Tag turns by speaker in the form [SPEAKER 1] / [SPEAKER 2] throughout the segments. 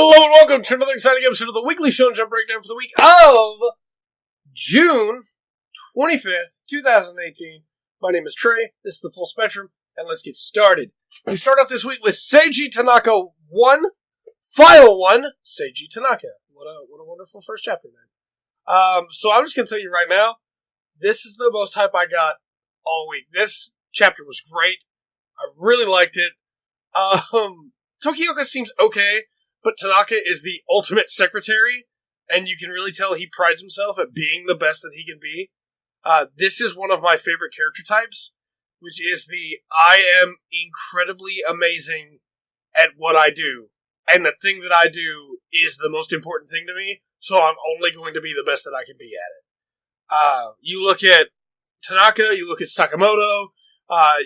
[SPEAKER 1] Hello and welcome to another exciting episode of the weekly Shonen Jump Breakdown for the week of June 25th, 2018. My name is Trey, this is the Full Spectrum, and let's get started. We start off this week with Seiji Tanaka 1, File 1, Seiji Tanaka. What a wonderful first chapter, man. So I'm just going to tell you right now, this is the most hype I got all week. This chapter was great. I really liked it. Tokioka seems okay, but Tanaka is the ultimate secretary, and you can really tell he prides himself at being the best that he can be. This is one of my favorite character types, which is the I am incredibly amazing at what I do, and the thing that I do is the most important thing to me, so I'm only going to be the best that I can be at it. You look at Tanaka, you look at Sakamoto,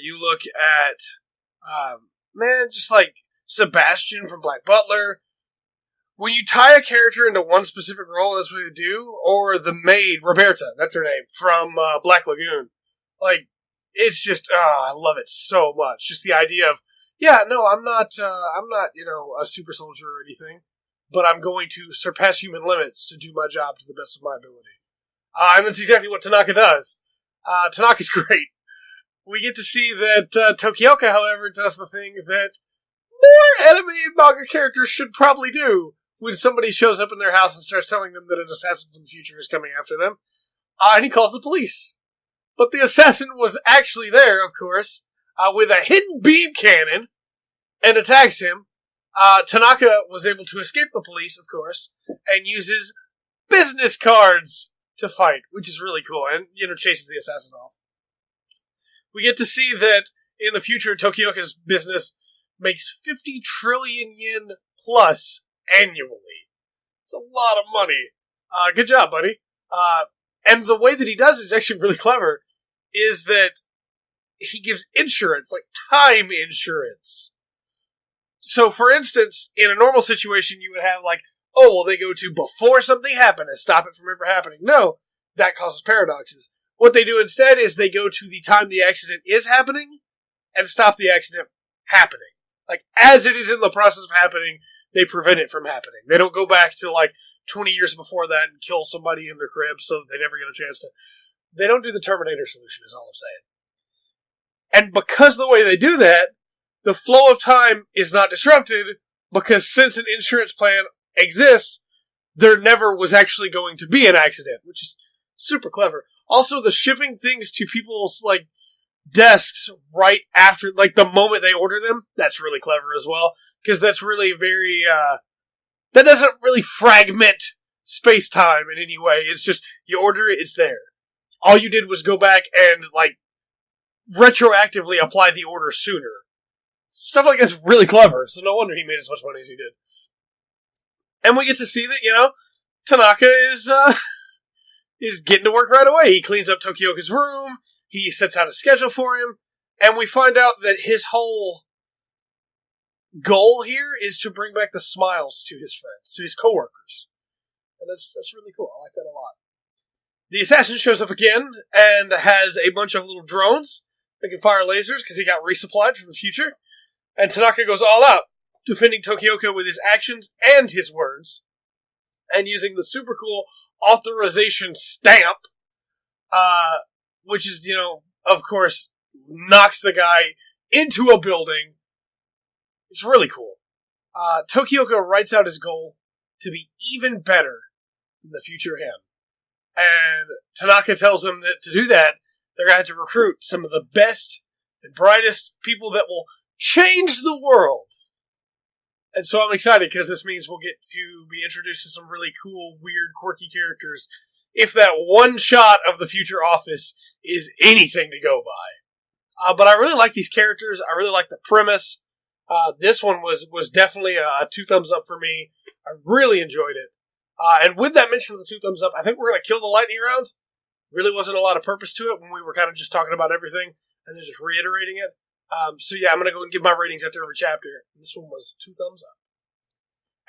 [SPEAKER 1] you look at, just like Sebastian from Black Butler. When you tie a character into one specific role, that's what they do. Or the maid, Roberta, that's her name, from Black Lagoon. Like, it's just, I love it so much. Just the idea of, I'm not, a super soldier or anything, but I'm going to surpass human limits to do my job to the best of my ability. And that's exactly what Tanaka does. Tanaka's great. We get to see that Tokioka, however, does the thing that more anime and manga characters should probably do when somebody shows up in their house and starts telling them that an assassin from the future is coming after them. And he calls the police. But the assassin was actually there, of course, with a hidden beam cannon and attacks him. Tanaka was able to escape the police, of course, and uses business cards to fight, which is really cool, and, chases the assassin off. We get to see that in the future, Tokioka's business makes 50 trillion yen plus annually. It's a lot of money. Good job, buddy. And the way that he does it is actually really clever, is that he gives insurance, like time insurance. So, for instance, in a normal situation, you would have they go to before something happened and stop it from ever happening. No, that causes paradoxes. What they do instead is they go to the time the accident is happening and stop the accident happening. Like, as it is in the process of happening, they prevent it from happening. They don't go back to, 20 years before that and kill somebody in their crib so that they never get a chance to... They don't do the Terminator solution, is all I'm saying. And because the way they do that, the flow of time is not disrupted, because since an insurance plan exists, there never was actually going to be an accident, which is super clever. Also, the shipping things to people's, desks right after, the moment they order them, that's really clever as well, because that's really very, that doesn't really fragment space-time in any way. It's just, you order it, it's there. All you did was go back and, retroactively apply the order sooner. Stuff like that's really clever, so no wonder he made as much money as he did. And we get to see that, Tanaka is getting to work right away. He cleans up Tokioka's room, he sets out a schedule for him, and we find out that his whole goal here is to bring back the smiles to his friends, to his coworkers. And that's really cool. I like that a lot. The assassin shows up again and has a bunch of little drones that can fire lasers because he got resupplied from the future. And Tanaka goes all out, defending Tokioka with his actions and his words, and using the super cool authorization stamp, which is, of course, knocks the guy into a building. It's really cool. Tokioka writes out his goal to be even better than the future him. And Tanaka tells him that to do that, they're going to have to recruit some of the best and brightest people that will change the world. And so I'm excited, because this means we'll get to be introduced to some really cool, weird, quirky characters, if that one shot of the future office is anything to go by. But I really like these characters. I really like the premise. This one was definitely a 2 thumbs up for me. I really enjoyed it. And with that mention of the 2 thumbs up, I think we're going to kill the lightning round. Really wasn't a lot of purpose to it when we were kind of just talking about everything and then just reiterating it. I'm going to go and give my ratings after every chapter. This one was 2 thumbs up.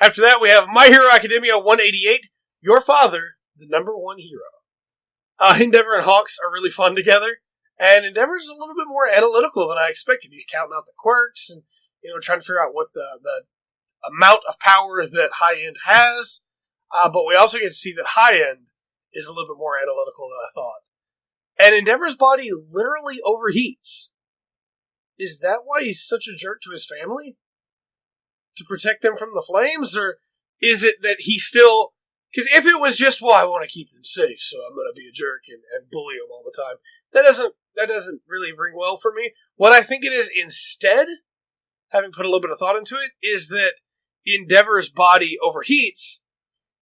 [SPEAKER 1] After that, we have My Hero Academia 188, Your Father, the Number 1 Hero. Endeavor and Hawks are really fun together, and Endeavor's a little bit more analytical than I expected. He's counting out the quirks and, trying to figure out what the amount of power that High End has, but we also get to see that High End is a little bit more analytical than I thought. And Endeavor's body literally overheats. Is that why he's such a jerk to his family? To protect them from the flames? Or is it that he still... Because if it was just, well, I want to keep them safe, so I'm going to be a jerk and bully them all the time, that doesn't really ring well for me. What I think it is instead, having put a little bit of thought into it, is that Endeavor's body overheats,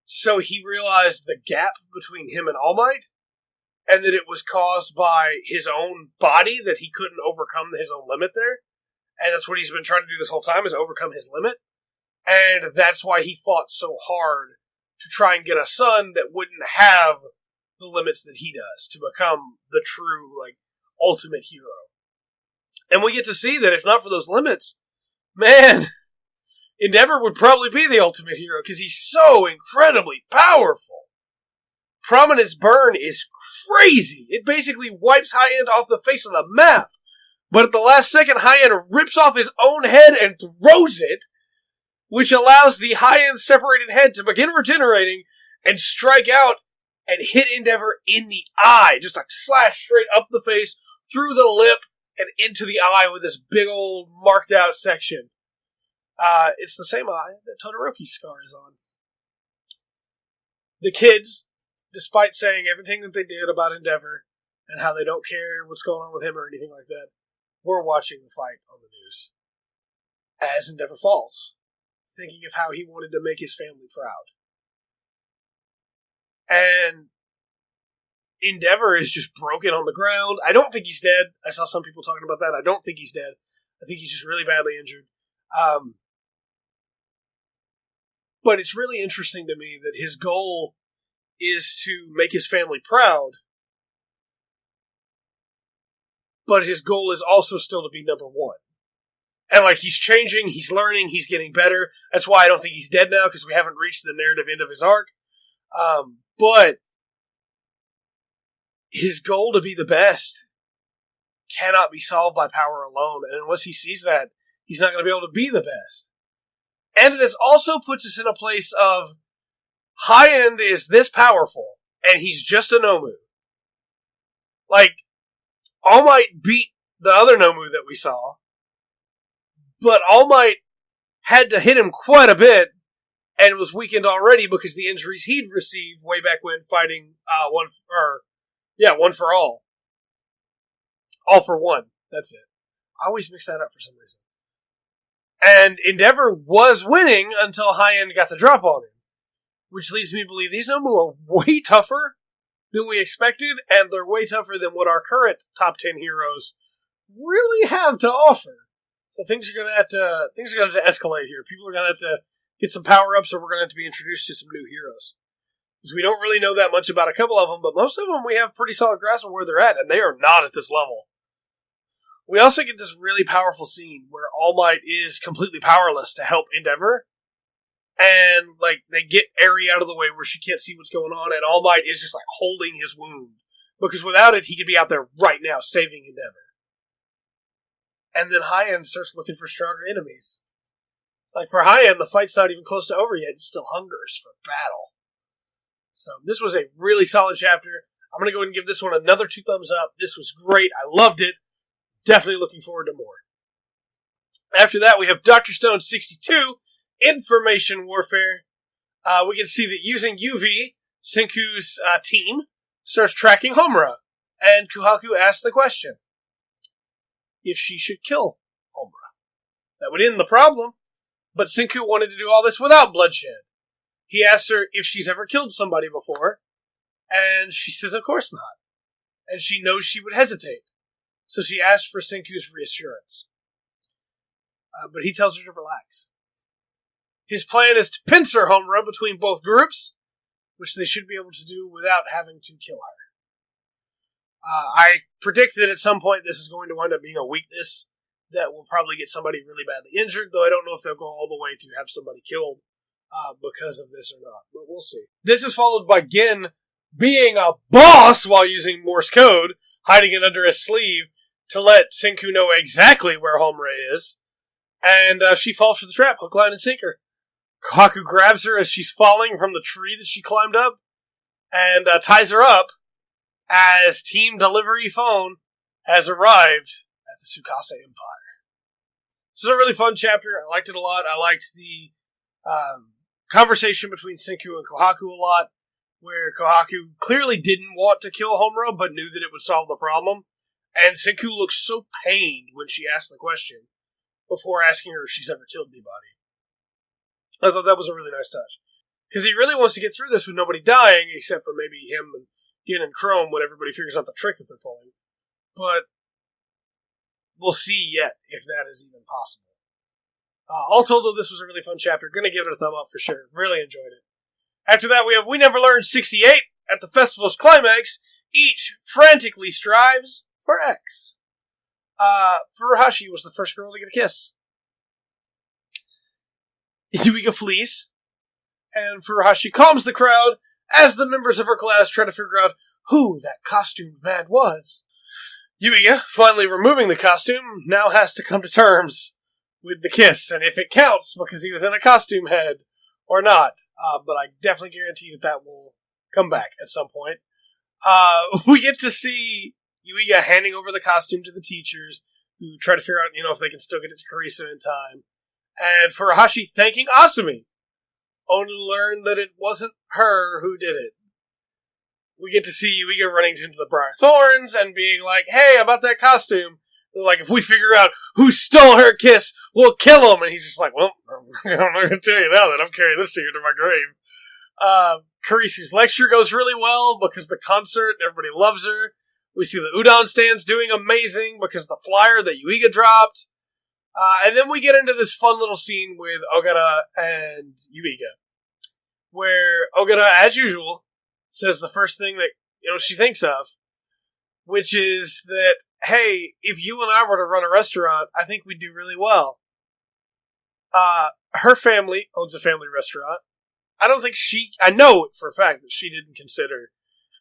[SPEAKER 1] so he realized the gap between him and All Might, and that it was caused by his own body, that he couldn't overcome his own limit there. And that's what he's been trying to do this whole time, is overcome his limit. And that's why he fought so hard to try and get a son that wouldn't have the limits that he does, to become the true, ultimate hero. And we get to see that if not for those limits, man, Endeavor would probably be the ultimate hero, because he's so incredibly powerful. Prominence Burn is crazy. It basically wipes High End off the face of the map. But at the last second, High End rips off his own head and throws it, which allows the High End separated head to begin regenerating and strike out and hit Endeavor in the eye. Just a slash straight up the face, through the lip, and into the eye with this big old marked out section. It's the same eye that Todoroki's scar is on. The kids, despite saying everything that they did about Endeavor and how they don't care what's going on with him or anything like that, were watching the fight on the news as Endeavor falls, thinking of how he wanted to make his family proud. And Endeavor is just broken on the ground. I don't think he's dead. I saw some people talking about that. I don't think he's dead. I think he's just really badly injured. But it's really interesting to me that his goal is to make his family proud, but his goal is also still to be number one. And he's changing, he's learning, he's getting better. That's why I don't think he's dead now, because we haven't reached the narrative end of his arc. But his goal to be the best cannot be solved by power alone. And unless he sees that, he's not going to be able to be the best. And this also puts us in a place of High End is this powerful, and he's just a Nomu. All Might beat the other Nomu that we saw, but All Might had to hit him quite a bit, and was weakened already because the injuries he'd received way back when fighting One for All. All for One. That's it. I always mix that up for some reason. And Endeavor was winning until High End got the drop on him, which leads me to believe these Nomu are way tougher than we expected, and they're way tougher than what our current top 10 heroes really have to offer. So things are going to have to escalate here. People are going to have to get some power-ups, or we're going to have to be introduced to some new heroes. Because we don't really know that much about a couple of them, but most of them we have pretty solid grasp of where they're at, and they are not at this level. We also get this really powerful scene where All Might is completely powerless to help Endeavor, and they get Eri out of the way where she can't see what's going on, and All Might is just holding his wound, because without it he could be out there right now saving Endeavor. And then High End starts looking for stronger enemies. It's for High End, the fight's not even close to over yet. It still hungers for battle. So this was a really solid chapter. I'm going to go ahead and give this one another 2 thumbs up. This was great. I loved it. Definitely looking forward to more. After that, we have Dr. Stone 62, Information Warfare. We can see that using UV, Senku's team starts tracking Homura. And Kuhaku asks the question, if she should kill Homura. That would end the problem. But Senku wanted to do all this without bloodshed. He asks her if she's ever killed somebody before, and she says of course not. And she knows she would hesitate. So she asks for Senku's reassurance. But he tells her to relax. His plan is to pincer Homura between both groups, which they should be able to do without having to kill her. I predict that at some point this is going to wind up being a weakness that will probably get somebody really badly injured, though I don't know if they'll go all the way to have somebody killed because of this or not, but we'll see. This is followed by Gin being a boss while using Morse code, hiding it under his sleeve to let Senku know exactly where Homura is, and she falls for the trap, hook, line, and sinker. Kohaku grabs her as she's falling from the tree that she climbed up and ties her up as Team Delivery Phone has arrived at the Tsukasa Empire. This is a really fun chapter. I liked it a lot. I liked the conversation between Senku and Kohaku a lot, where Kohaku clearly didn't want to kill Homura, but knew that it would solve the problem. And Senku looks so pained when she asked the question before asking her if she's ever killed anybody. I thought that was a really nice touch. Because he really wants to get through this with nobody dying, except for maybe him and Gin and Chrome when everybody figures out the trick that they're pulling. But we'll see yet if that is even possible. All told, though, this was a really fun chapter. Gonna give it a thumb up for sure. Really enjoyed it. After that, we have We Never Learned 68 at the festival's climax. Each frantically strives for X. Furuhashi was the first girl to get a kiss. Yuiga flees, and Furuhashi calms the crowd as the members of her class try to figure out who that costumed man was. Yuiga, finally removing the costume, now has to come to terms with the kiss, and if it counts because he was in a costume head or not. But I definitely guarantee that will come back at some point. We get to see Yuiga handing over the costume to the teachers, who try to figure out, if they can still get it to Karisu in time. And Furuhashi thanking Asumi, only to learn that it wasn't her who did it. We get to see Yuiga running into the Briar Thorns and being like, hey, about that costume. They're like, if we figure out who stole her kiss, we'll kill him. And he's just like, well, I'm not going to tell you now that I'm carrying this secret to my grave. Karisu's lecture goes really well because the concert, everybody loves her. We see the udon stands doing amazing because of the flyer that Yuiga dropped. And then we get into this fun little scene with Ogata and Yuiga, where Ogata, as usual, says the first thing that she thinks of, which is that, hey, if you and I were to run a restaurant, I think we'd do really well. Her family owns a family restaurant. I know for a fact that she didn't consider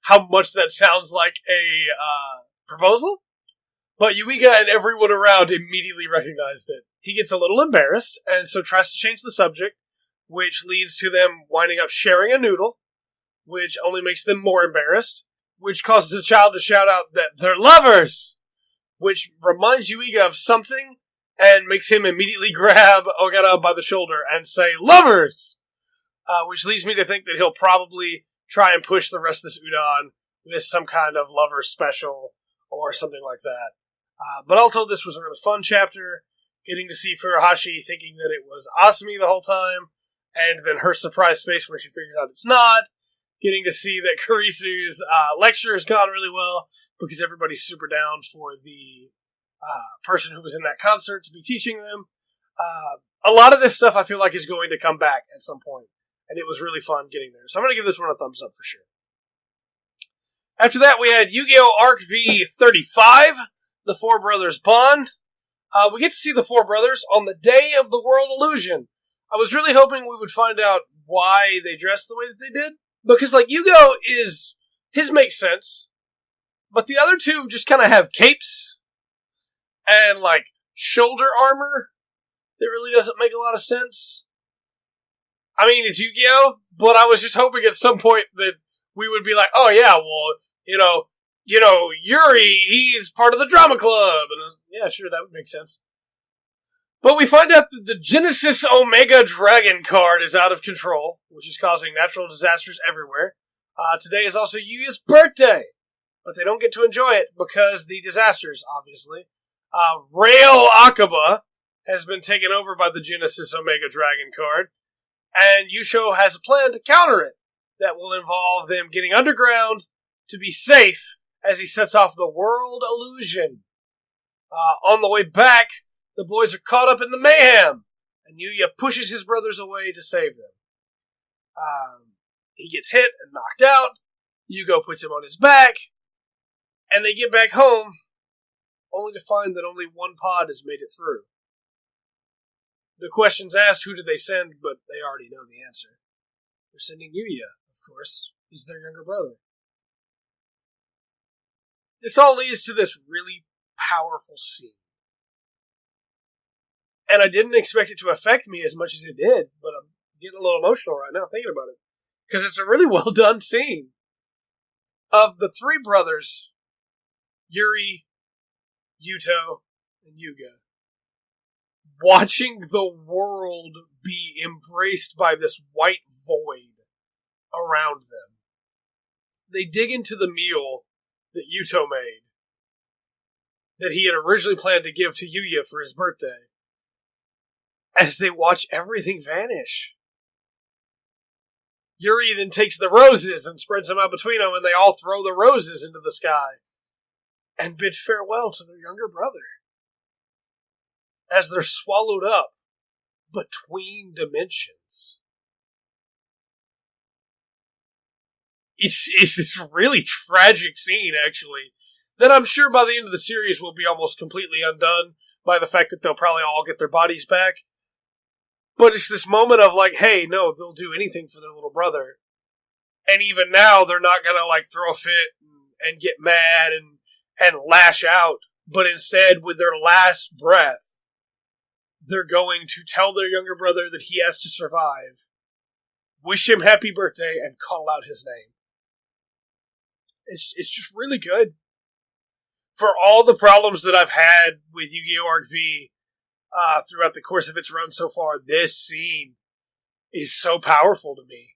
[SPEAKER 1] how much that sounds like a proposal, but Yuiga and everyone around immediately recognized it. He gets a little embarrassed, and so tries to change the subject, which leads to them winding up sharing a noodle, which only makes them more embarrassed, which causes the child to shout out that they're lovers, which reminds Yuiga of something, and makes him immediately grab Ogata by the shoulder and say, lovers! Which leads me to think that he'll probably try and push the rest of this udon with some kind of lover special or something like that. But all told, this was a really fun chapter, getting to see Furuhashi thinking that it was Asumi the whole time, and then her surprised face when she figures out it's not, getting to see that Karisu's lecture has gone really well, because everybody's super down for the person who was in that concert to be teaching them. A lot of this stuff I feel like is going to come back at some point, and it was really fun getting there. So I'm going to give this one a thumbs up for sure. After that, we had Yu-Gi-Oh! Arc V35, The Four Brothers Bond. We get to see the four brothers on the day of the World Illusion. I was really hoping we would find out why they dressed the way that they did. Because, Yu-Gi-Oh! His makes sense. But the other two just kind of have capes and, shoulder armor that really doesn't make a lot of sense. I mean, it's Yu-Gi-Oh! But I was just hoping at some point that we would be like, oh yeah, well, Yuri, he's part of the drama club. And yeah, sure, that would make sense. But we find out that the Genesis Omega Dragon card is out of control, which is causing natural disasters everywhere. Today is also Yuya's birthday, but they don't get to enjoy it because the disasters, obviously. Rail Akaba has been taken over by the Genesis Omega Dragon card, and Yusho has a plan to counter it that will involve them getting underground to be safe as he sets off the World Illusion. On the way back, the boys are caught up in the mayhem, and Yuya pushes his brothers away to save them. He gets hit and knocked out. Yugo puts him on his back, and they get back home, only to find that only one pod has made it through. The question's asked, who do they send, but they already know the answer. They're sending Yuya, of course. He's their younger brother. This all leads to this really powerful scene. And I didn't expect it to affect me as much as it did, but I'm getting a little emotional right now thinking about it. Because it's a really well done scene. Of the three brothers, Yuri, Yuto, and Yuga, watching the world be embraced by this white void around them. They dig into the meal that Yuto made, that he had originally planned to give to Yuya for his birthday, as they watch everything vanish. Yuri then takes the roses and spreads them out between them, and they all throw the roses into the sky and bid farewell to their younger brother as they're swallowed up between dimensions. It's this really tragic scene, actually, that I'm sure by the end of the series will be almost completely undone by the fact that they'll probably all get their bodies back. But it's this moment of like, hey, no, they'll do anything for their little brother. And even now, they're not going to like throw a fit and get mad and lash out. But instead, with their last breath, they're going to tell their younger brother that he has to survive, wish him happy birthday, and call out his name. It's just really good. For all the problems that I've had with Yu-Gi-Oh! Arc V, throughout the course of its run so far, this scene is so powerful to me.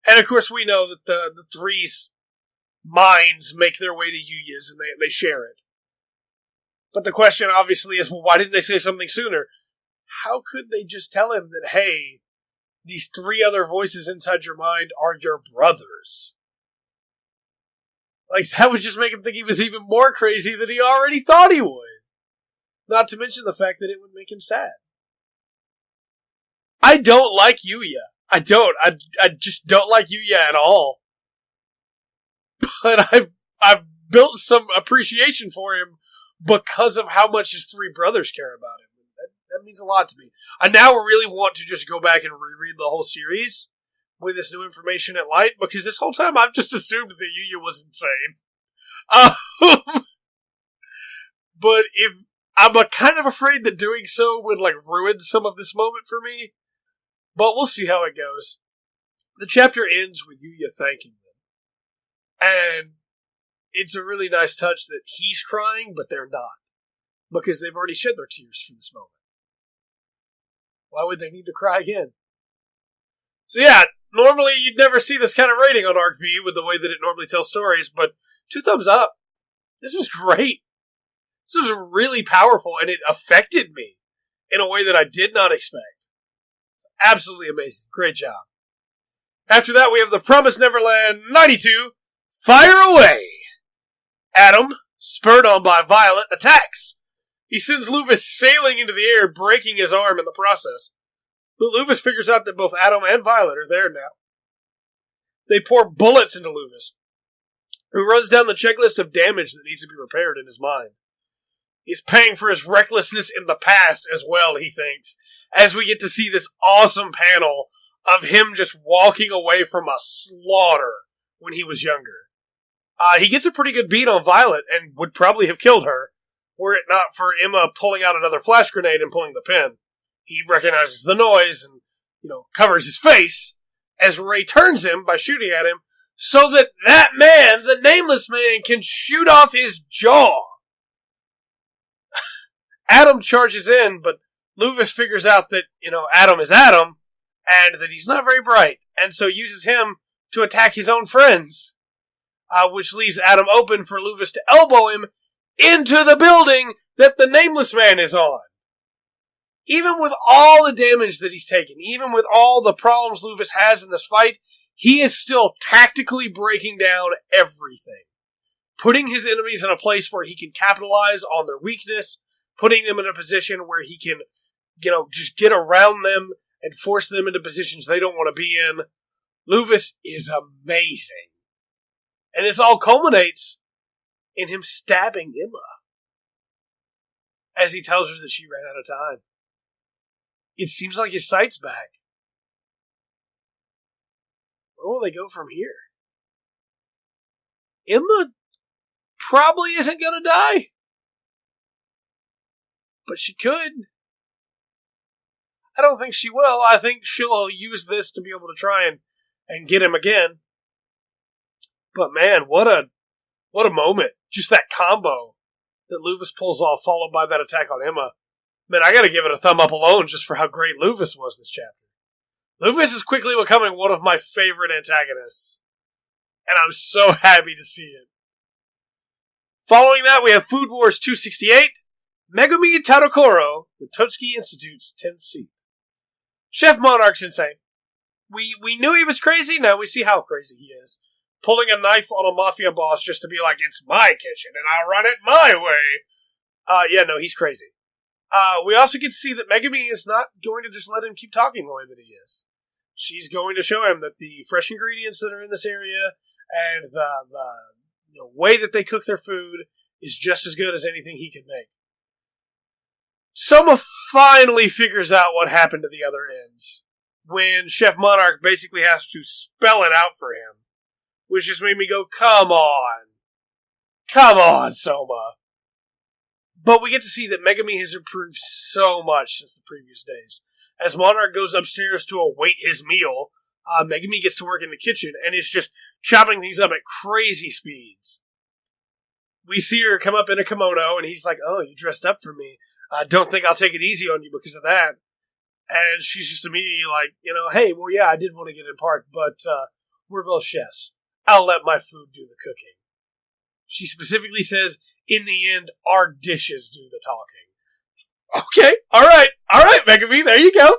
[SPEAKER 1] And of course we know that the three's minds make their way to Yuya's and they share it. But the question obviously is, well, why didn't they say something sooner? How could they just tell him that, hey, these three other voices inside your mind are your brothers? Like, that would just make him think he was even more crazy than he already thought he would. Not to mention the fact that it would make him sad. I don't like Yuya. I don't. I just don't like Yuya at all. But I've built some appreciation for him because of how much his three brothers care about him. That means a lot to me. I now really want to just go back and reread the whole series with this new information at light, because this whole time I've just assumed that Yuya was insane. But I'm kind of afraid that doing so would like ruin some of this moment for me. But we'll see how it goes. The chapter ends with Yuya thanking them. And it's a really nice touch that he's crying, but they're not. Because they've already shed their tears for this moment. Why would they need to cry again? So yeah, normally you'd never see this kind of rating on Arc V with the way that it normally tells stories, but 2 thumbs up. This was great. This was really powerful, and it affected me in a way that I did not expect. Absolutely amazing. Great job. After that, we have the Promised Neverland 92, Fire Away! Adam, spurred on by Violet, attacks. He sends Luvis sailing into the air, breaking his arm in the process. But Luvis figures out that both Adam and Violet are there now. They pour bullets into Luvis, who runs down the checklist of damage that needs to be repaired in his mind. He's paying for his recklessness in the past as well, he thinks, as we get to see this awesome panel of him just walking away from a slaughter when he was younger. He gets a pretty good beat on Violet and would probably have killed her, were it not for Emma pulling out another flash grenade and pulling the pin. He recognizes the noise and, covers his face as Ray turns him by shooting at him so that man, the Nameless Man, can shoot off his jaw. Adam charges in, but Luvis figures out that, Adam is Adam, and that he's not very bright, and so uses him to attack his own friends, which leaves Adam open for Luvis to elbow him into the building that the Nameless Man is on. Even with all the damage that he's taken, even with all the problems Luvis has in this fight, he is still tactically breaking down everything. Putting his enemies in a place where he can capitalize on their weakness, putting them in a position where he can, just get around them and force them into positions they don't want to be in. Luvis is amazing. And this all culminates in him stabbing Emma as he tells her that she ran out of time. It seems like his sight's back. Where will they go from here? Emma probably isn't going to die. But she could. I don't think she will. I think she'll use this to be able to try and get him again. But man, what a moment. Just that combo that Luvis pulls off, followed by that attack on Emma. Man, I gotta give it a thumb up alone just for how great Luvis was this chapter. Luvis is quickly becoming one of my favorite antagonists. And I'm so happy to see it. Following that, we have Food Wars 268, Megumi Tadokoro, the Totsuki Institute's 10th seat. Chef Monarch's insane. We knew he was crazy, now we see how crazy he is. Pulling a knife on a mafia boss just to be like, it's my kitchen and I'll run it my way. Yeah, no, he's crazy. We also get to see that Megumi is not going to just let him keep talking the way that he is. She's going to show him that the fresh ingredients that are in this area and the way that they cook their food is just as good as anything he can make. Soma finally figures out what happened to the other ends when Chef Monarch basically has to spell it out for him, which just made me go, come on, Soma. But we get to see that Megumi has improved so much since the previous days. As Monarch goes upstairs to await his meal, Megumi gets to work in the kitchen and is just chopping things up at crazy speeds. We see her come up in a kimono, and he's like, oh, you dressed up for me. I don't think I'll take it easy on you because of that. And she's just immediately like, hey, well, yeah, I did want to get in part, but we're both chefs. I'll let my food do the cooking. She specifically says, in the end, our dishes do the talking. Okay, all right, Megumi, there you go.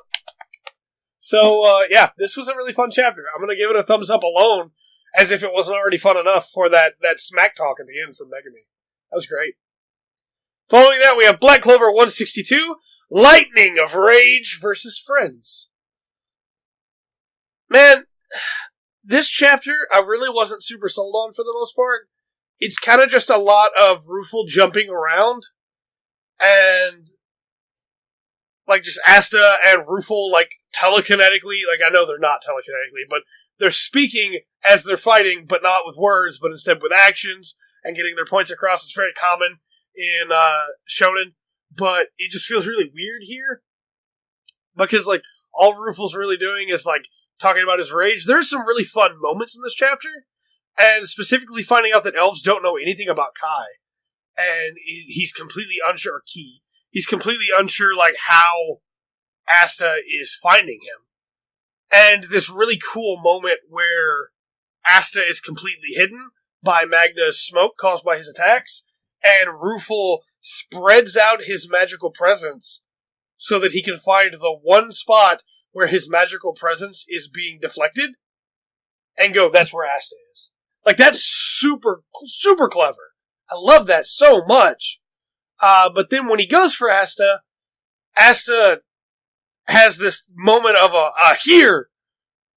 [SPEAKER 1] So, yeah, this was a really fun chapter. I'm going to give it a thumbs up alone, as if it wasn't already fun enough for that smack talk at the end from Megumi. That was great. Following that, we have Black Clover 162, Lightning of Rage versus Friends. Man, this chapter I really wasn't super sold on for the most part. It's kind of just a lot of Rufel jumping around, and just Asta and Rufel telekinetically, I know they're not telekinetically, but they're speaking as they're fighting, but not with words, but instead with actions, and getting their points across. It's very common in Shonen, but it just feels really weird here, because all Rufel's really doing is talking about his rage. There's some really fun moments in this chapter, and specifically finding out that elves don't know anything about Kai, and he's completely unsure, he's completely unsure how Asta is finding him. And this really cool moment where Asta is completely hidden by Magna's smoke caused by his attacks, and Rufel spreads out his magical presence so that he can find the one spot where his magical presence is being deflected, and go, that's where Asta is. That's super, super clever. I love that so much. But then when he goes for Asta has this moment of a here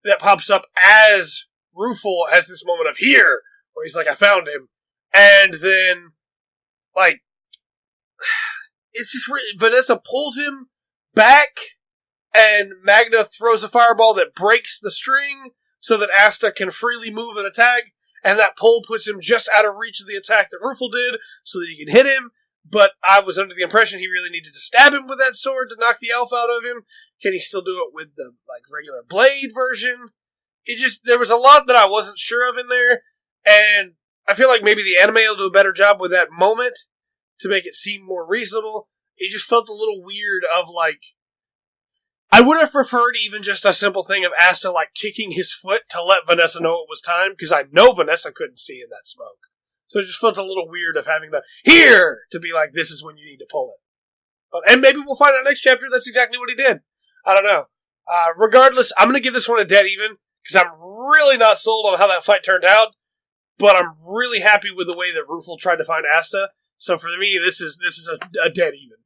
[SPEAKER 1] that pops up as Rufel has this moment of here, where he's like, I found him. And then, it's just, Vanessa pulls him back, and Magna throws a fireball that breaks the string so that Asta can freely move and attack, and that pull puts him just out of reach of the attack that Rufel did so that he can hit him. But I was under the impression he really needed to stab him with that sword to knock the elf out of him. Can he still do it with the regular blade version? There was a lot that I wasn't sure of in there, and I feel like maybe the anime will do a better job with that moment to make it seem more reasonable. It just felt a little weird of I would have preferred even just a simple thing of Asta kicking his foot to let Vanessa know it was time, because I know Vanessa couldn't see in that smoke. So it just felt a little weird of having the here to be this is when you need to pull it. And maybe we'll find out next chapter that's exactly what he did. I don't know. Regardless, I'm going to give this one a dead even, because I'm really not sold on how that fight turned out, but I'm really happy with the way that Rufel tried to find Asta. So for me, this is a dead even.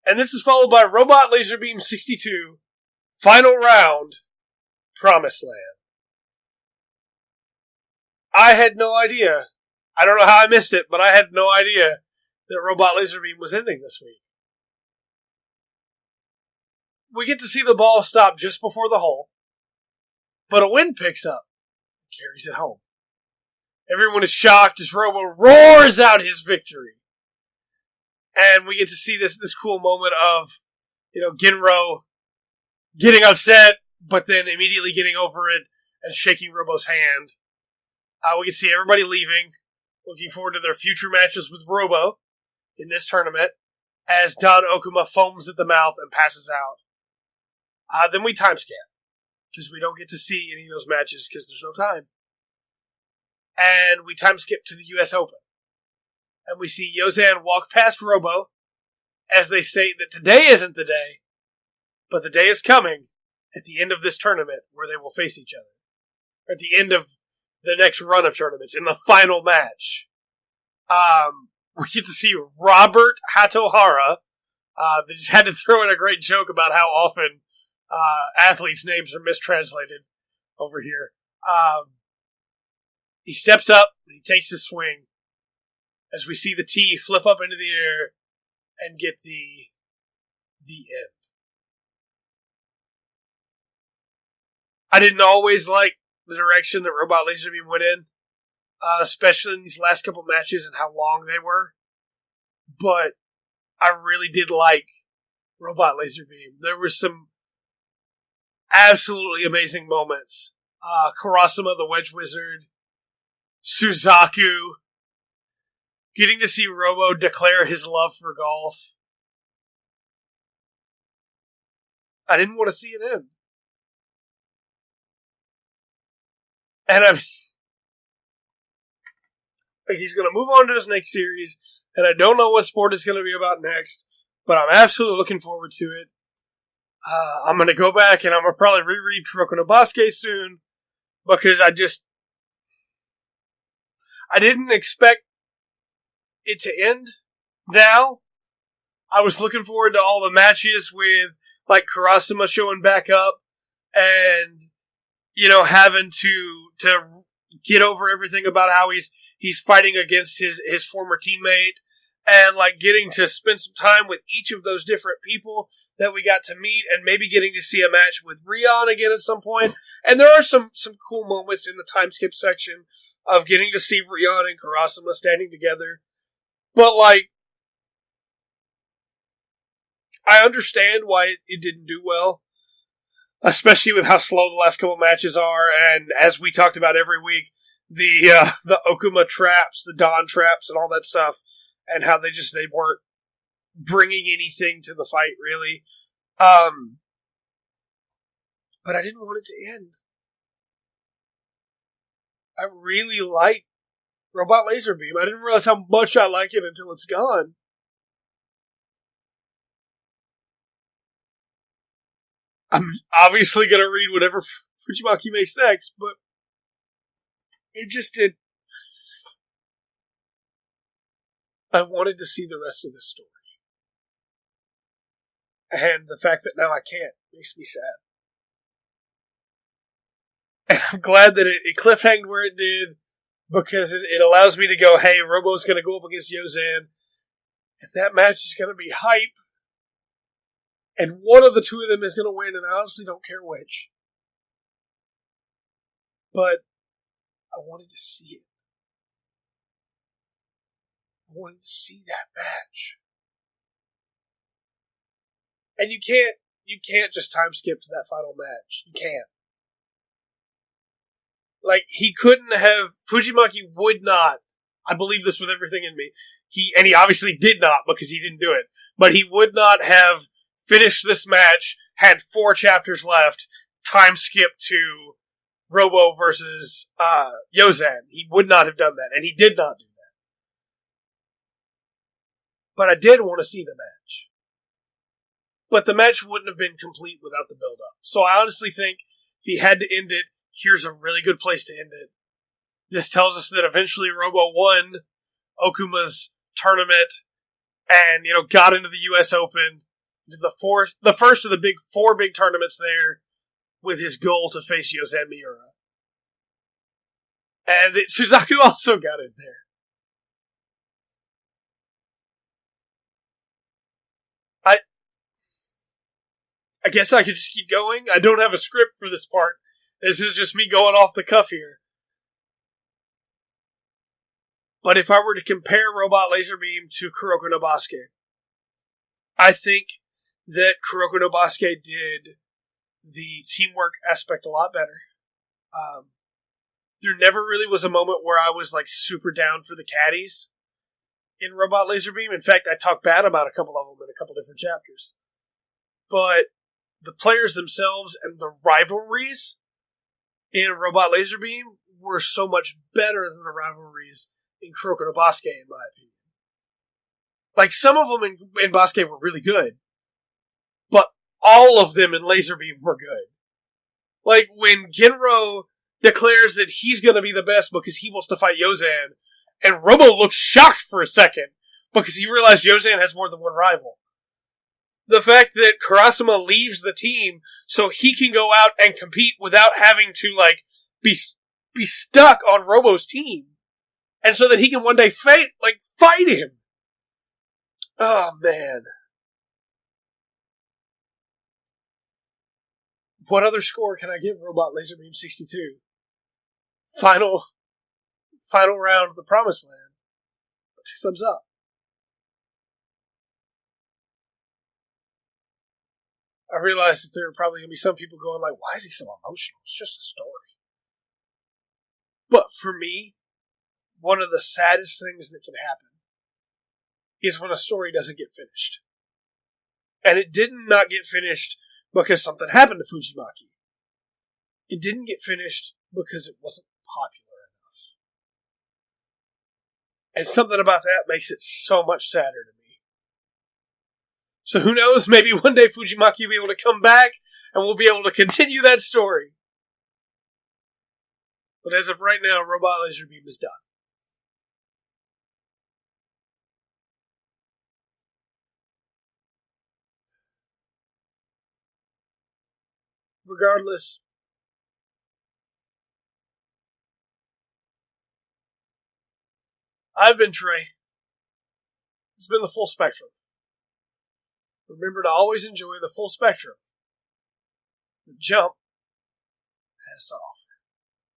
[SPEAKER 1] And this is followed by Robot Laserbeam 62, Final Round, Promised Land. I had no idea. I don't know how I missed it, but I had no idea that Robot Laserbeam was ending this week. We get to see the ball stop just before the hole, but a wind picks up and carries it home. Everyone is shocked as Robo roars out his victory. And we get to see this cool moment of Ginro getting upset, but then immediately getting over it and shaking Robo's hand. We can see everybody leaving, looking forward to their future matches with Robo in this tournament, as Don Okuma foams at the mouth and passes out. Then we time skip, because we don't get to see any of those matches because there's no time. And we time skip to the US Open. And we see Yozan walk past Robo as they state that today isn't the day, but the day is coming at the end of this tournament where they will face each other. At the end of the next run of tournaments, in the final match. We get to see Robert Hatohara. They just had to throw in a great joke about how often athletes' names are mistranslated over here. He steps up and he takes his swing as we see the tee flip up into the air and get the end. I didn't always like the direction that Robot Laserbeam went in, especially in these last couple matches and how long they were. But I really did like Robot Laserbeam. There were some absolutely amazing moments. Karasuma, the Wedge Wizard, Suzaku, getting to see Robo declare his love for golf. I didn't want to see it end. And I think he's going to move on to his next series, and I don't know what sport it's going to be about next, but I'm absolutely looking forward to it. I'm going to go back and I'm going to probably reread Kuroko no Basuke soon, because I didn't expect it to end now. I was looking forward to all the matches with, like, Karasuma showing back up and, having to get over everything about how he's fighting against his former teammate, and, like, getting to spend some time with each of those different people that we got to meet, and maybe getting to see a match with Rion again at some point. And there are some cool moments in the time skip section of getting to see Rion and Karasuma standing together. But, like, I understand why it didn't do well, especially with how slow the last couple matches are, and as we talked about every week, the Okuma traps, the Don traps, and all that stuff, and how they weren't bringing anything to the fight, really. But I didn't want it to end. I really like Robot Laserbeam. I didn't realize how much I like it until it's gone. I'm obviously going to read whatever Fujimaki makes next, but it just did. I wanted to see the rest of this story. And the fact that now I can't makes me sad. And I'm glad that it cliffhanged where it did, because it allows me to go, hey, Robo's going to go up against Yozan, and that match is going to be hype, and one of the two of them is going to win, and I honestly don't care which. But I wanted to see it. I wanted to see that match. And you can't just time skip to that final match. You can't. Like, he couldn't have, Fujimaki would not, I believe this with everything in me, he obviously did not because he didn't do it, but he would not have finished this match, had 4 chapters left, time skip to Robo versus Yozan. He would not have done that, and he did not do that. But I did want to see the match. But the match wouldn't have been complete without the build-up. So I honestly think if he had to end it, here's a really good place to end it. This tells us that eventually Robo won Okuma's tournament and, got into the US Open, the first of the 4 big tournaments there, with his goal to face Yozan Miura. And Suzaku also got in there. I guess I could just keep going. I don't have a script for this part. This is just me going off the cuff here. But if I were to compare Robot Laserbeam to Kuroko no Basuke, I think that Kuroko no Basuke did the teamwork aspect a lot better. There never really was a moment where I was like super down for the caddies in Robot Laserbeam. In fact, I talked bad about a couple of them in a couple different chapters. But the players themselves and the rivalries in Robot Laserbeam were so much better than the rivalries in Kuroko no Basuke, in my opinion. Like, some of them in Basuke were really good, but all of them in Laserbeam were good. Like, when Genro declares that he's going to be the best because he wants to fight Yozan, and Robo looks shocked for a second because he realized Yozan has more than one rival. The fact that Karasuma leaves the team so he can go out and compete without having to, like, be stuck on Robo's team. And so that he can one day fight him. Oh, man. What other score can I give Robot Laserbeam 62? Final round of the Promised Land. 2 thumbs up. I realized that there are probably going to be some people going like, why is he so emotional? It's just a story. But for me, one of the saddest things that can happen is when a story doesn't get finished. And it did not get finished because something happened to Fujimaki. It didn't get finished because it wasn't popular enough. And something about that makes it so much sadder to me. So who knows, maybe one day Fujimaki will be able to come back and we'll be able to continue that story. But as of right now, Robot Laserbeam is done. Regardless, I've been Trey. It's been the Full Spectrum. Remember to always enjoy the full spectrum. The jump has to off.